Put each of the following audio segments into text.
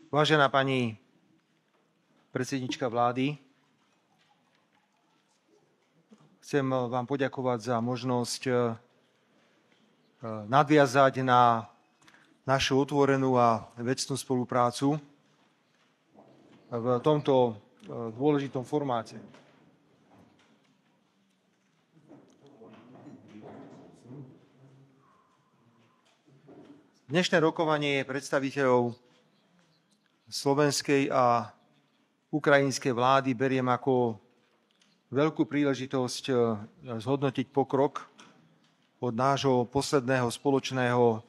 Vážená pani predsednička vlády, chcem vám poďakovať za možnosť nadviazať na našu otvorenú a vecnú spoluprácu v tomto dôležitom formáte. Dnešné rokovanie predstaviteľov slovenskej a ukrajinskej vlády beriem ako veľkú príležitosť zhodnotiť pokrok od nášho posledného spoločného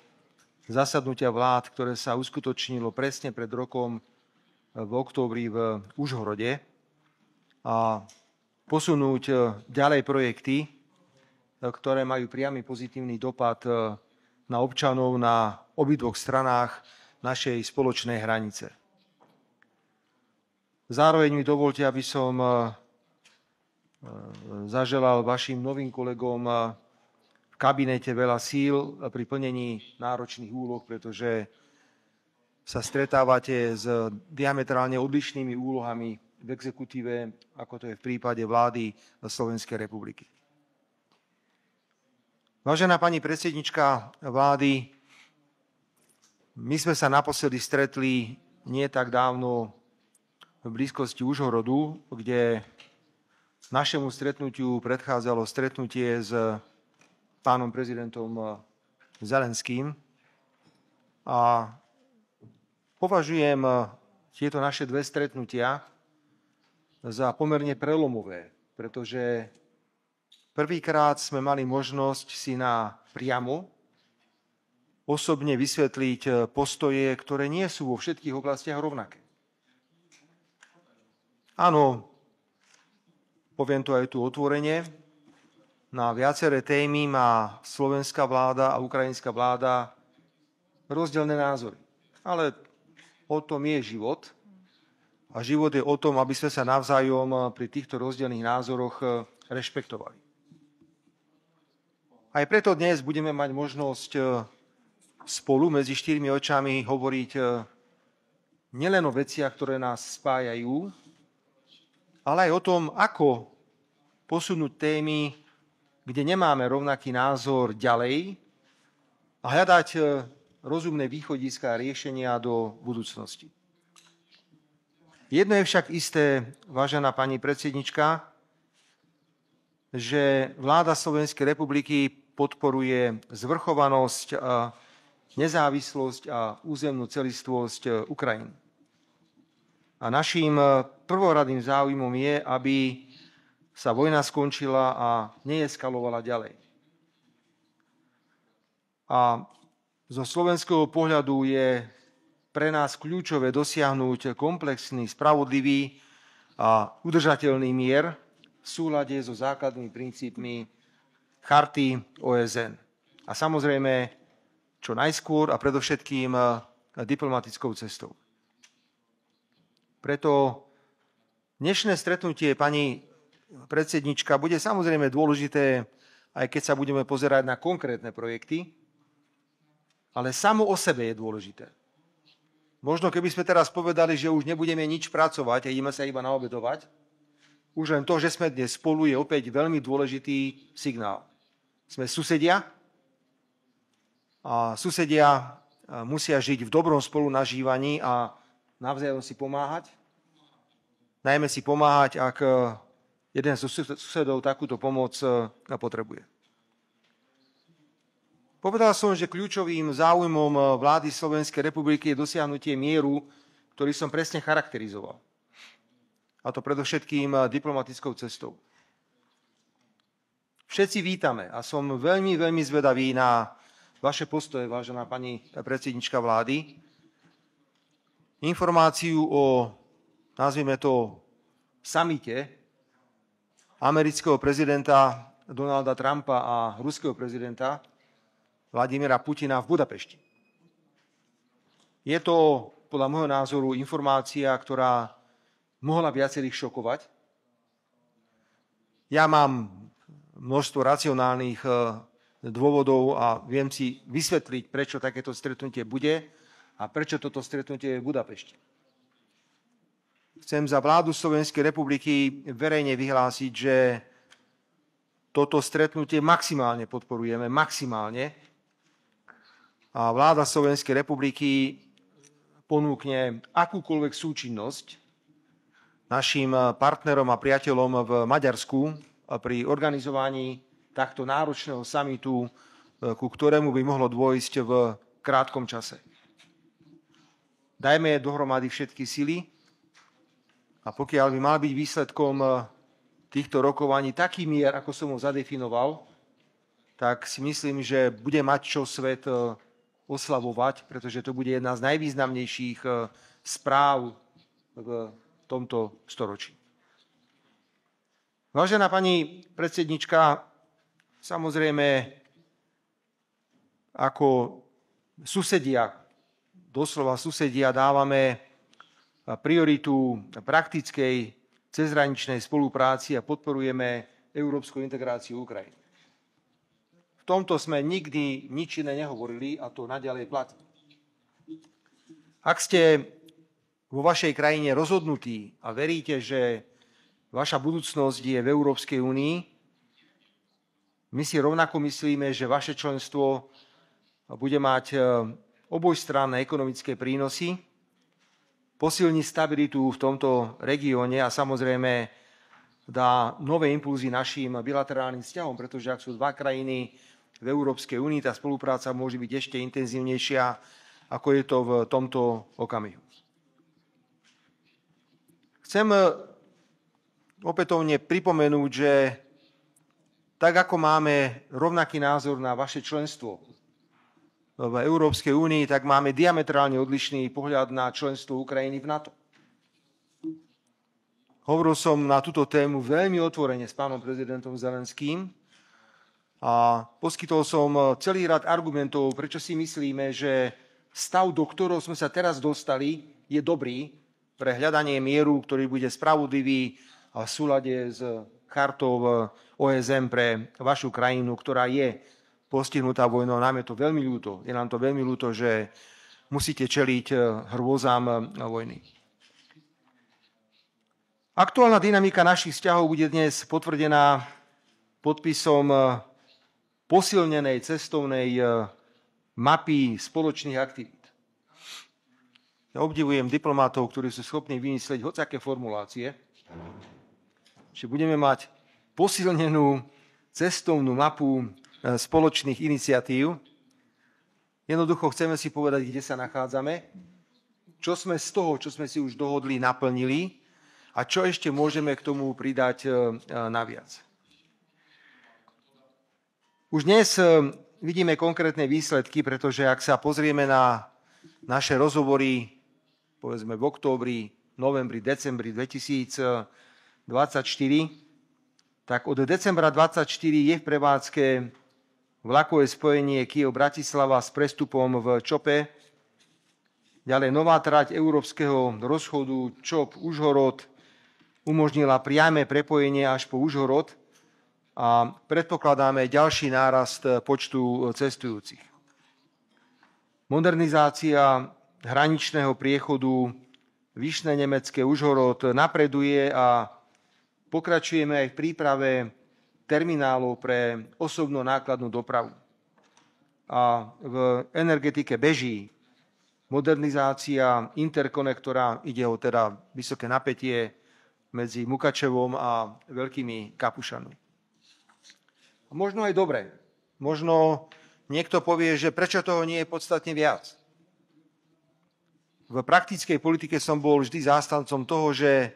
zasadnutia vlád, ktoré sa uskutočnilo presne pred rokom v októbri v Užhorode, a posunúť ďalej projekty, ktoré majú priamy pozitívny dopad na občanov na obidvoch stranách našej spoločnej hranice. Zároveň mi dovolte, aby som zaželal vašim novým kolegom v kabinete veľa síl pri plnení náročných úloh, pretože sa stretávate s diametrálne odlišnými úlohami v exekutíve, ako to je v prípade vlády Slovenskej republiky. Vážená pani predsednička vlády, my sme sa naposledy stretli nie tak dávno v blízkosti Užhorodu, kde našemu stretnutiu predchádzalo stretnutie s pánom prezidentom Zelenským. A považujem tieto naše dve stretnutia za pomerne prelomové, pretože prvýkrát sme mali možnosť si priamo osobne vysvetliť postoje, ktoré nie sú vo všetkých oblastiach rovnaké. Áno, poviem to aj tu otvorene, na viaceré témy má slovenská vláda a ukrajinská vláda rozdielne názory. Ale o tom je život. A život je o tom, aby sme sa navzájom pri týchto rozdielnych názoroch rešpektovali. Aj preto dnes budeme mať možnosť spolu medzi štyrmi očami hovoriť nielen o veciach, ktoré nás spájajú, ale aj o tom, ako posunúť témy, kde nemáme rovnaký názor, ďalej a hľadať rozumné východiska a riešenia do budúcnosti. Jedno je však isté, vážená pani predsednička, že vláda Slovenskej republiky podporuje zvrchovanosť, nezávislosť a územnú celistvosť Ukrajiny. A naším prvoradým záujmom je, aby sa vojna skončila a neeskalovala ďalej. A zo slovenského pohľadu je pre nás kľúčové dosiahnuť komplexný, spravodlivý a udržateľný mier v súlade so základnými princípmi Charty OSN. A samozrejme, čo najskôr a predovšetkým diplomatickou cestou. Preto dnešné stretnutie, pani predsednička, bude samozrejme dôležité, aj keď sa budeme pozerať na konkrétne projekty, ale samo o sebe je dôležité. Možno keby sme teraz povedali, že už nebudeme nič pracovať a ideme sa iba naobedovať, už len to, že sme dnes spolu, je opäť veľmi dôležitý signál. Sme susedia a susedia musia žiť v dobrom spolunažívaní a navzájom si pomáhať. Najmä si pomáhať, ak jeden z susedov takúto pomoc potrebuje. Povedal som, že kľúčovým záujmom vlády Slovenskej republiky je dosiahnutie mieru, ktorý som presne charakterizoval. A to predovšetkým diplomatickou cestou. Všetci vítame a som veľmi, veľmi zvedavý na vaše postoje, vážená pani predsednička vlády. Informáciu o, nazvime to, samite amerického prezidenta Donalda Trumpa a ruského prezidenta Vladimíra Putina v Budapešti. Je to, podľa môjho názoru, informácia, ktorá mohla viacerých šokovať. Ja mám množstvo racionálnych dôvodov a viem si vysvetliť, prečo takéto stretnutie bude A prečo toto stretnutie je v Budapešti? Chcem za vládu Slovenskej republiky verejne vyhlásiť, že toto stretnutie maximálne podporujeme, maximálne. A vláda Slovenskej republiky ponúkne akúkoľvek súčinnosť našim partnerom a priateľom v Maďarsku pri organizovaní takto náročného samitu, ku ktorému by mohlo dôjsť v krátkom čase. Dajme dohromady všetky sily a pokiaľ by mal byť výsledkom týchto rokovaní taký mier, ako som ho zadefinoval, tak si myslím, že bude mať čo svet oslavovať, pretože to bude jedna z najvýznamnejších správ v tomto storočí. Vážená pani predsednička, samozrejme, ako susedia, doslova susedia, dávame prioritu praktickej cezhraničnej spolupráci a podporujeme európsku integráciu Ukrajiny. V tomto sme nikdy nič iné nehovorili a to naďalej platí. Ak ste vo vašej krajine rozhodnutí a veríte, že vaša budúcnosť je v Európskej únii, my si rovnako myslíme, že vaše členstvo bude mať obojstranné ekonomické prínosy, posilní stabilitu v tomto regióne a samozrejme dá nové impulzy našim bilaterálnym vzťahom, pretože ak sú dva krajiny v Európskej únii, tá spolupráca môže byť ešte intenzívnejšia, ako je to v tomto okamihu. Chcem opätovne pripomenúť, že tak ako máme rovnaký názor na vaše členstvo v Európskej únii, tak máme diametrálne odlišný pohľad na členstvo Ukrajiny v NATO. Hovoril som na túto tému veľmi otvorene s pánom prezidentom Zelenským a poskytol som celý rad argumentov, prečo si myslíme, že stav, do ktorého sme sa teraz dostali, je dobrý pre hľadanie mieru, ktorý bude spravodlivý a v súlade s chartou OSN pre vašu krajinu, ktorá je postihnutá vojnou. Nám je to veľmi ľúto. Je nám to veľmi ľúto, že musíte čeliť hrôzám vojny. Aktuálna dynamika našich vzťahov bude dnes potvrdená podpisom posilnenej cestovnej mapy spoločných aktivít. Ja obdivujem diplomatov, ktorí sú schopní vymyslieť hociaké formulácie, že budeme mať posilnenú cestovnú mapu spoločných iniciatív. Jednoducho chceme si povedať, kde sa nachádzame, čo sme z toho, čo sme si už dohodli, naplnili a čo ešte môžeme k tomu pridať naviac. Už dnes vidíme konkrétne výsledky, pretože ak sa pozrieme na naše rozhovory, povedzme v októbri, novembri, decembri 2024, tak od decembra 2024 je v prevádzke vlakové spojenie Kyjev-Bratislava s prestupom v Čope. Ďalej nová trať európskeho rozchodu Čop-Užhorod umožnila priame prepojenie až po Užhorod a predpokladáme ďalší nárast počtu cestujúcich. Modernizácia hraničného priechodu Vyšné Nemecké Užhorod napreduje a pokračujeme aj v príprave terminálov pre osobnú nákladnú dopravu. A v energetike beží modernizácia interkonektora, ide o teda vysoké napätie medzi Mukačevom a Veľkými Kapušanmi. A možno aj dobre. Možno niekto povie, že prečo toho nie je podstatne viac. V praktickej politike som bol vždy zástancom toho, že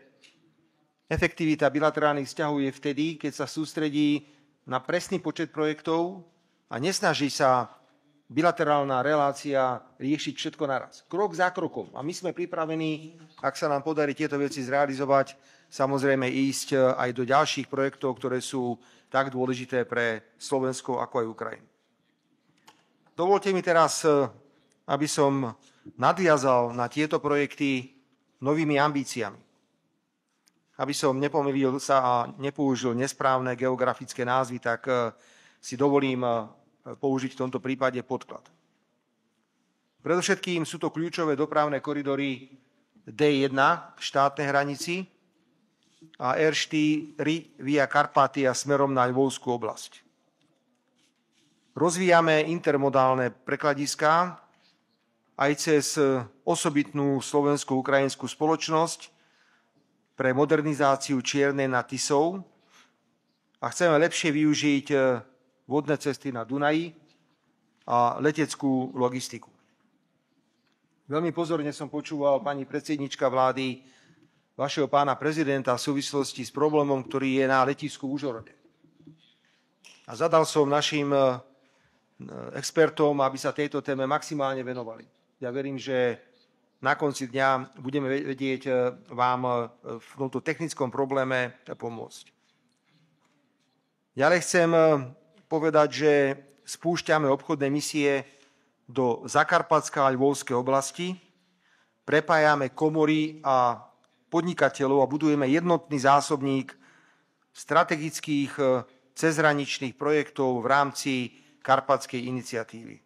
efektivita bilaterálnych vzťahov je vtedy, keď sa sústredí na presný počet projektov a nesnaží sa bilaterálna relácia riešiť všetko naraz. Krok za krokom. A my sme pripravení, ak sa nám podarí tieto veci zrealizovať, samozrejme ísť aj do ďalších projektov, ktoré sú tak dôležité pre Slovensko, ako aj Ukrajinu. Dovolte mi teraz, aby som nadviazal na tieto projekty novými ambíciami. Aby som nepomýlil sa a nepoužil nesprávne geografické názvy, tak si dovolím použiť v tomto prípade podklad. Predovšetkým sú to kľúčové dopravné koridory D1 v štátnej hranici a R4 via Karpatia smerom na Lvovskú oblasť. Rozvíjame intermodálne prekladiská aj cez osobitnú slovensko-ukrajinskú spoločnosť pre modernizáciu Čiernej nad Tisou a chceme lepšie využiť vodné cesty na Dunaji a leteckú logistiku. Veľmi pozorne som počúval, pani predsednička vlády, vašeho pána prezidenta v súvislosti s problémom, ktorý je na letisku v Užhorode. A zadal som našim expertom, aby sa tejto téme maximálne venovali. Ja verím, že na konci dňa budeme vedieť vám v tomto technickom probléme pomôcť. Ďalej chcem povedať, že spúšťame obchodné misie do Zakarpatska a Lvovskej oblasti, prepájame komory a podnikateľov a budujeme jednotný zásobník strategických cezhraničných projektov v rámci Karpatskej iniciatívy.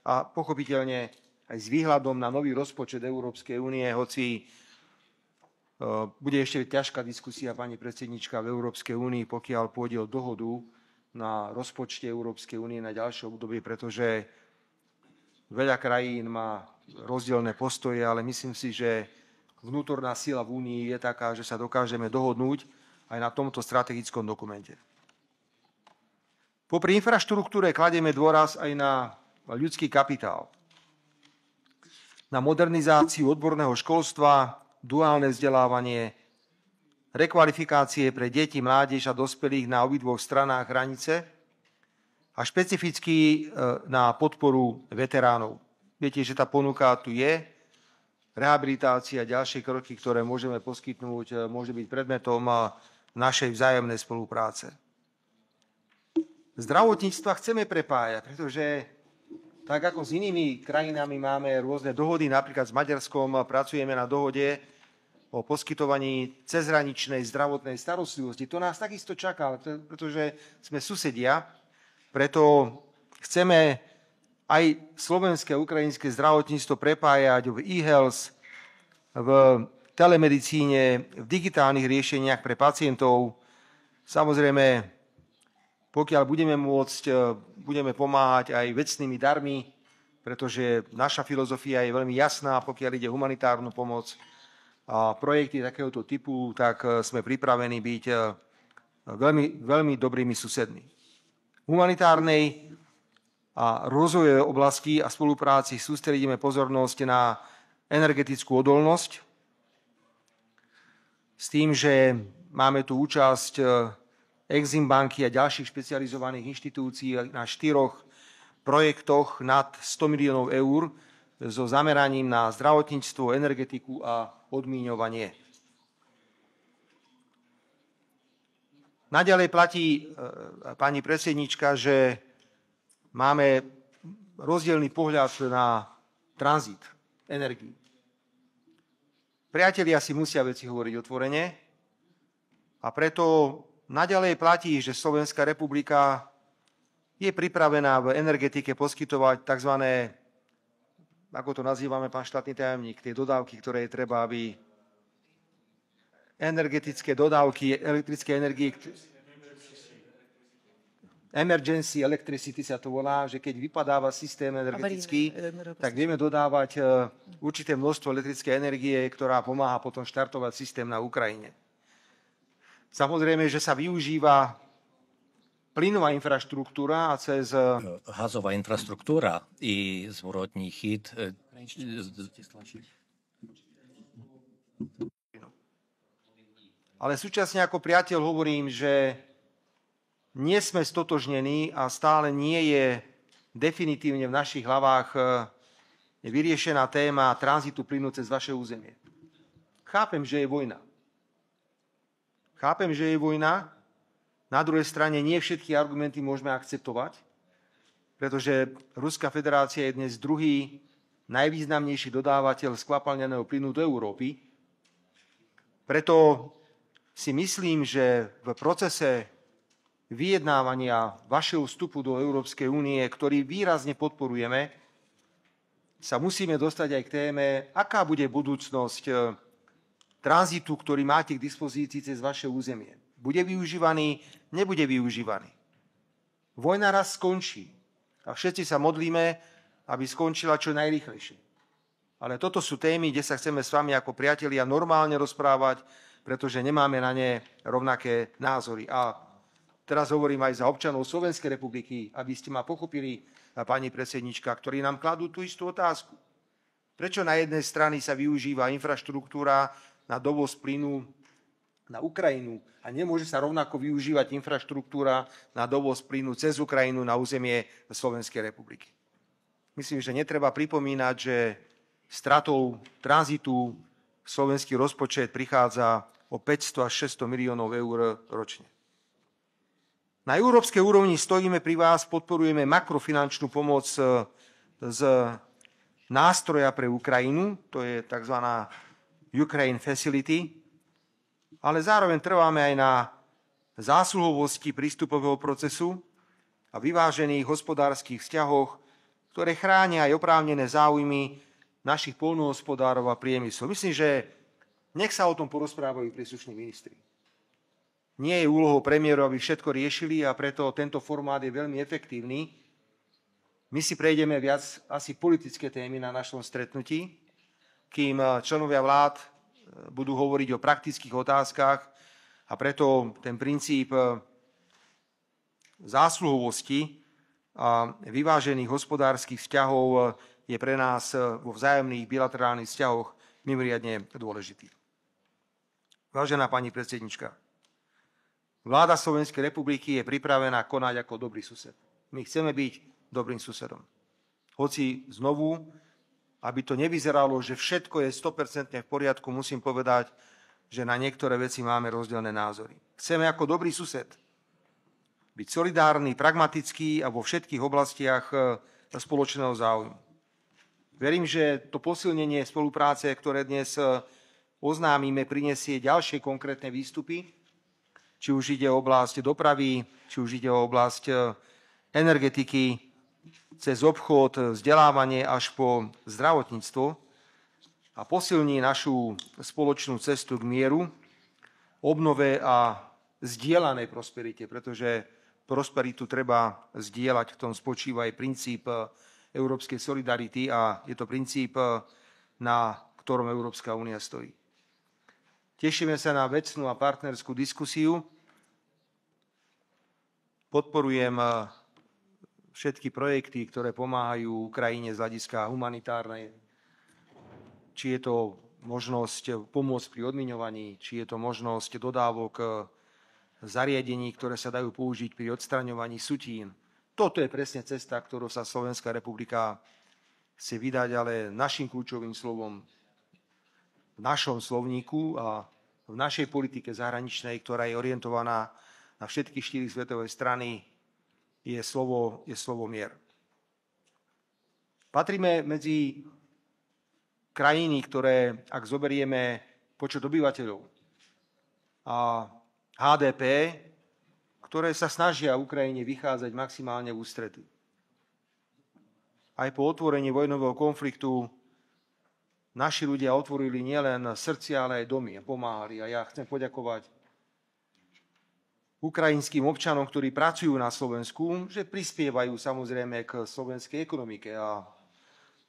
A pochopiteľne aj s výhľadom na nový rozpočet Európskej únie, hoci bude ešte ťažká diskusia, pani predsednička, v Európskej únii, pokiaľ pôjde o dohodu na rozpočte Európskej únie na ďalšie obdobie, pretože veľa krajín má rozdielne postoje, ale myslím si, že vnútorná sila v únii je taká, že sa dokážeme dohodnúť aj na tomto strategickom dokumente. Popri infraštruktúre kladieme dôraz aj na ľudský kapitál, na modernizáciu odborného školstva, duálne vzdelávanie, rekvalifikácie pre deti, mládež a dospelých na obidvoch stranách hranice a špecificky na podporu veteránov. Viete, že tá ponuka tu je, rehabilitácia a ďalšie kroky, ktoré môžeme poskytnúť, môže byť predmetom našej vzájomnej spolupráce. Zdravotníctva chceme prepájať, pretože tak ako s inými krajinami máme rôzne dohody, napríklad s Maďarskom pracujeme na dohode o poskytovaní cezhraničnej zdravotnej starostlivosti. To nás takisto čaká, pretože sme susedia, preto chceme aj slovenské a ukrajinské zdravotníctvo prepájať v e-health, v telemedicíne, v digitálnych riešeniach pre pacientov. Samozrejme, pokiaľ budeme môcť, budeme pomáhať aj vecnými darmi, pretože naša filozofia je veľmi jasná, pokiaľ ide humanitárnu pomoc a projekty takéhoto typu, tak sme pripravení byť veľmi, veľmi dobrými susedmi. Humanitárnej a rozvojovej oblasti a spolupráci sústredíme pozornosť na energetickú odolnosť s tým, že máme tu účasť Exim banky a ďalších špecializovaných inštitúcií na 4 projektoch nad 100 miliónov eur so zameraním na zdravotníctvo, energetiku a odmíňovanie. Naďalej platí, pani predsednička, že máme rozdielny pohľad na tranzit energií. Priatelia si musia veci hovoriť otvorene a preto naďalej platí, že Slovenská republika je pripravená v energetike poskytovať tzv. Ako to nazývame, pán štátny tajomník, tie dodávky, ktoré je treba, aby energetické dodávky elektrické energie, emergency electricity sa to volá, že keď vypadáva systém energetický, tak vieme dodávať určité množstvo elektrickej energie, ktorá pomáha potom štartovať systém na Ukrajine. Samozrejme, že sa využíva plynová infraštruktúra a cez... Газова інфраструктура і зворотній хід. Ale súčasne ako priateľ hovorím, že nie sme stotožnení a stále nie je definitívne v našich hlavách vyriešená téma tranzitu plynu cez vaše územie. Chápem, že je vojna. Chápem, že je vojna. Na druhej strane nie všetky argumenty môžeme akceptovať, pretože Ruská federácia je dnes druhý najvýznamnejší dodávateľ skvapalneného plynu do Európy. Preto si myslím, že v procese vyjednávania vašeho vstupu do Európskej únie, ktorý výrazne podporujeme, sa musíme dostať aj k téme, aká bude budúcnosť tranzitu, ktorý máte k dispozícii cez vaše územie. Bude využívaný, nebude využívaný. Vojna raz skončí a všetci sa modlíme, aby skončila čo najrýchlejšie. Ale toto sú témy, kde sa chceme s vami ako priatelia normálne rozprávať, pretože nemáme na ne rovnaké názory. A teraz hovorím aj za občanov Slovenskej republiky, aby ste ma pochopili, pani predsednička, ktorí nám kladú tú istú otázku. Prečo na jednej strane sa využíva infraštruktúra na dovoz plynu na Ukrajinu a nemôže sa rovnako využívať infraštruktúra na dovoz plynu cez Ukrajinu na územie Slovenskej republiky? Myslím, že netreba pripomínať, že stratou tranzitu slovenský rozpočet prichádza o 500 až 600 miliónov eur ročne. Na európskej úrovni stojíme pri vás, podporujeme makrofinančnú pomoc z nástroja pre Ukrajinu, to je tzv. Ukraine Facility, ale zároveň trváme aj na zásluhovosti prístupového procesu a vyvážených hospodárskych vzťahoch, ktoré chránia aj oprávnené záujmy našich poľnohospodárov a priemyslu. Myslím, že nech sa o tom porozprávajú príslušní ministri. Nie je úlohou premiérov, aby všetko riešili a preto tento formát je veľmi efektívny. My si prejdeme viac asi politické témy na našom stretnutí, kým členovia vlád budú hovoriť o praktických otázkach a preto ten princíp zásluhovosti a vyvážených hospodárskych vzťahov je pre nás vo vzájomných bilaterálnych vzťahoch mimoriadne dôležitý. Vážená pani predsednička, vláda Slovenskej republiky je pripravená konať ako dobrý sused. My chceme byť dobrým susedom. Hoci znovu, aby to nevyzeralo, že všetko je 100% v poriadku, musím povedať, že na niektoré veci máme rozdielne názory. Chceme ako dobrý sused byť solidárny, pragmatický a vo všetkých oblastiach spoločného záujmu. Verím, že to posilnenie spolupráce, ktoré dnes oznámime, prinesie ďalšie konkrétne výstupy, či už ide o oblasť dopravy, či už ide o oblasť energetiky, cez obchod, vzdelávanie až po zdravotníctvo a posilní našu spoločnú cestu k mieru, obnove a zdieľanej prosperite, pretože prosperitu treba zdieľať, v tom spočíva aj princíp európskej solidarity a je to princíp, na ktorom Európska únia stojí. Tešíme sa na vecnú a partnerskú diskusiu. Podporujem všetky projekty, ktoré pomáhajú Ukrajine z hľadiska humanitárnej. Či je to možnosť pomôcť pri odmiňovaní, či je to možnosť dodávok zariadení, ktoré sa dajú použiť pri odstraňovaní sutín. Toto je presne cesta, ktorou sa Slovenská republika chce vydať, ale našim kľúčovým slovom v našom slovníku a v našej politike zahraničnej, ktorá je orientovaná na všetky 4 svetové strany, je slovo mier. Patríme medzi krajiny, ktoré, ak zoberieme počet obyvateľov a HDP, ktoré sa snažia Ukrajine vychádzať maximálne v ústrety. Aj po otvorení vojnového konfliktu naši ľudia otvorili nielen srdcia, ale aj domy a pomáhali. A ja chcem poďakovať ukrajinským občanom, ktorí pracujú na Slovensku, že prispievajú samozrejme k slovenskej ekonomike. A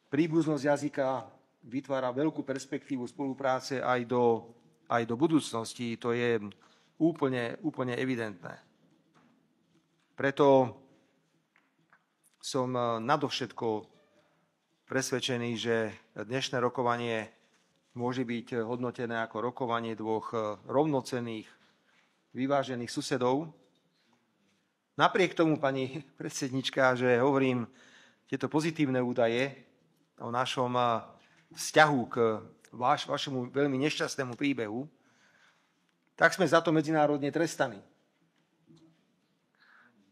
príbuznosť jazyka vytvára veľkú perspektívu spolupráce aj do budúcnosti. To je úplne evidentné. Preto som nadovšetko presvedčený, že dnešné rokovanie môže byť hodnotené ako rokovanie dvoch rovnocenných, vyvážených susedov. Napriek tomu, pani predsednička, že hovorím tieto pozitívne údaje o našom vzťahu k vašemu veľmi nešťastnému príbehu, tak sme za to medzinárodne trestaní.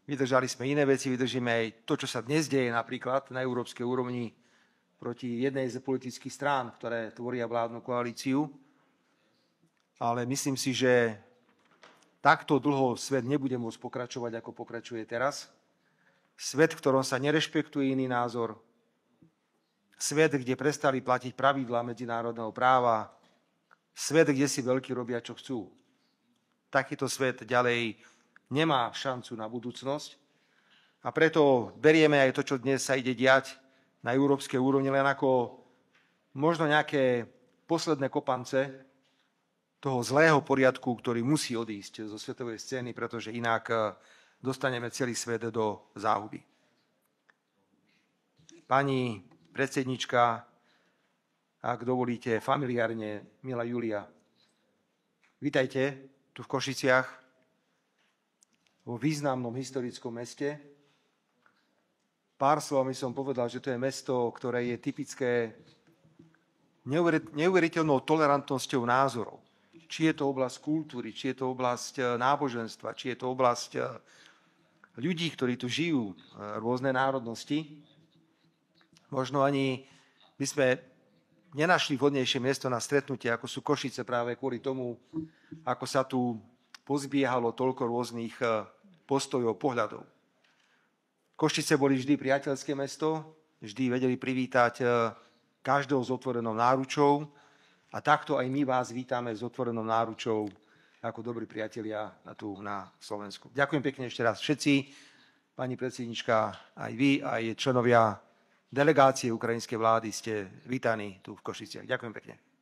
Vydržali sme iné veci, vydržíme aj to, čo sa dnes deje napríklad na európskej úrovni proti jednej z politických strán, ktoré tvoria vládnu koalíciu. Ale myslím si, že takto dlho svet nebude môcť pokračovať, ako pokračuje teraz. Svet, v ktorom sa nerešpektuje iný názor Svet, kde prestali platiť pravidlá medzinárodného práva. Svet, kde si veľkí robia, čo chcú. Takýto svet ďalej nemá šancu na budúcnosť. A preto berieme aj to, čo dnes sa ide diať na európskej úrovni, len ako možno nejaké posledné kopance toho zlého poriadku, ktorý musí odísť zo svetovej scény, pretože inak dostaneme celý svet do záhuby. Pani predsednička, ak dovolíte, familiárne, milá Julia, vítajte tu v Košiciach, vo významnom historickom meste. Pár slovami som povedal, že to je mesto, ktoré je typické neuveriteľnou tolerantnosťou názorov. Či je to oblasť kultúry, či je to oblasť náboženstva, či je to oblasť ľudí, ktorí tu žijú, rôzne národnosti. Možno ani by sme nenašli vhodnejšie miesto na stretnutie, ako sú Košice, práve kvôli tomu, ako sa tu pozbiehalo toľko rôznych postojov, pohľadov. Košice boli vždy priateľské mesto, vždy vedeli privítať každého s otvorenou náručou a takto aj my vás vítame s otvorenou náručou ako dobrí priatelia tu na Slovensku. Ďakujem pekne ešte raz všetci, pani predsednička, aj vy, aj členovia delegácie ukrajinskej vlády ste vítaní tu v Košiciach. Ďakujem pekne.